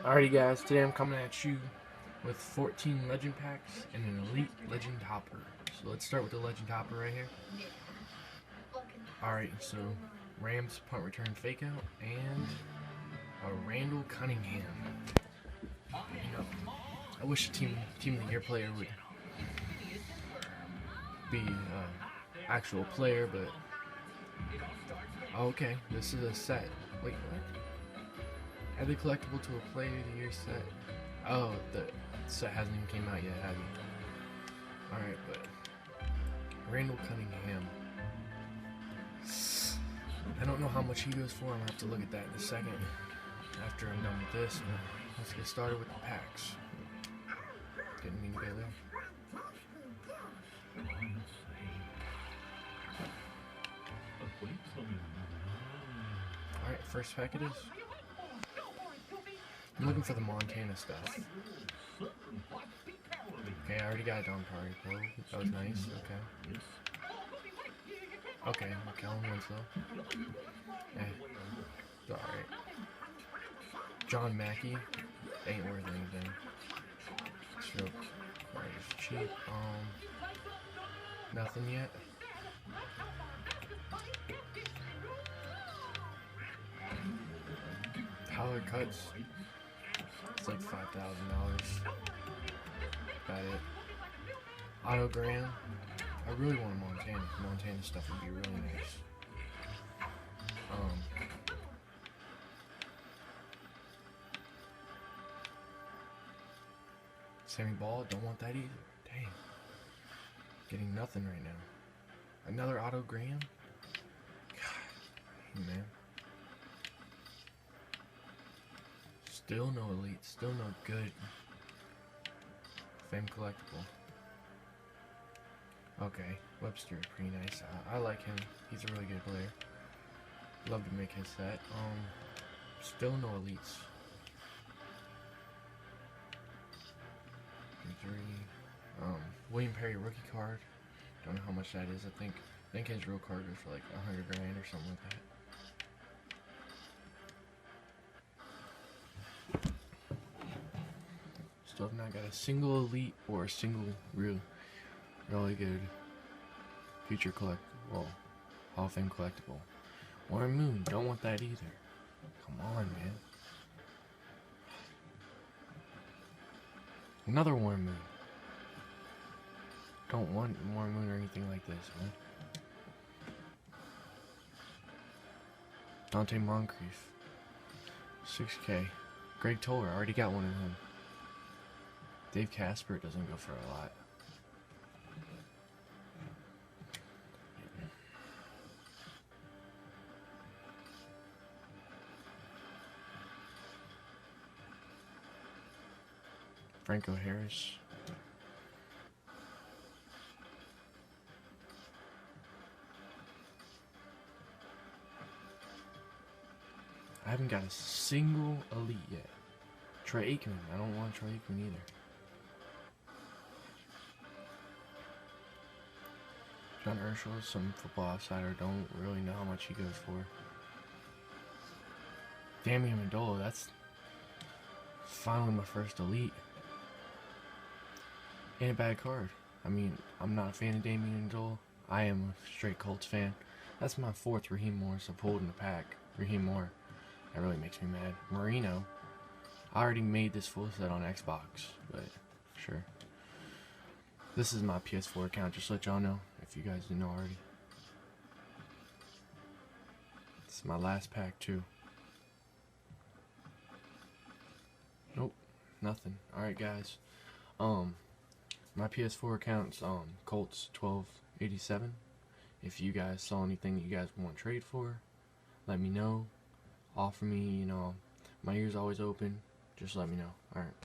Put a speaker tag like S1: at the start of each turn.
S1: Alrighty guys, today I'm coming at you with 14 legend packs and an elite legend hopper. So let's start with the legend hopper right here. Alright, so Rams punt return fake out and a Randall Cunningham. You know, I wish a team of the year player would be actual player, but okay, this is a set. Wait, what? Add the collectible to a player of the year set. Oh, the set hasn't even came out yet, have you? Alright, but Randall Cunningham. I don't know how much he goes for. I'm gonna have to look at that in a second after I'm done with this. But let's get started with the packs. Didn't mean to go there. Alright, first pack it is. I'm looking for the Montana stuff. Okay, I already got Don Pro. That was nice. Okay. Okay, McKellen Winslow. Alright. John Mackey. Ain't worth anything. So, just cheap. Nothing yet. Howler Cuts. It's like $5,000. About it. Autogram. I really want a Montana. Montana stuff would be really nice. Sammy Ball, don't want that either. Dang. Getting nothing right now. Another autogram? God, man. Still no elite, still no good. Fame collectible. Okay, Webster, pretty nice. I like him. He's a really good player. Love to make his set. Still no elites. 3. William Perry rookie card. Don't know how much that is. I think his real card goes for like 100 grand or something like that. Still have not got a single elite or a single really good future collectible, well, Hall of Fame collectible. Warren Moon, don't want that either. Come on, man. Another Warren Moon. Don't want Warren Moon or anything like this, man. Dante Moncrief. 6K. Greg Toller, already got one of him. Dave Casper doesn't go for a lot. Franco Harris. I haven't got a single elite yet. Troy Aikman. I don't want Troy Aikman either. John Urschel, some football outsider, don't really know how much he goes for. Damian Amendola, that's finally my first elite. And a bad card. I mean, I'm not a fan of Damian Amendola. I am a straight Colts fan. That's my 4th Raheem Morris I've pulled in the pack. Raheem Moore. That really makes me mad. Marino. I already made this full set on Xbox, but sure. This is my ps4 account, just to let y'all know, if you guys didn't know already. This is my last pack, too. Nope, nothing. Alright, guys. My ps4 account's colts1287. If you guys saw anything that you guys want to trade for, let me know. Offer me, my ear's always open. Just let me know. Alright.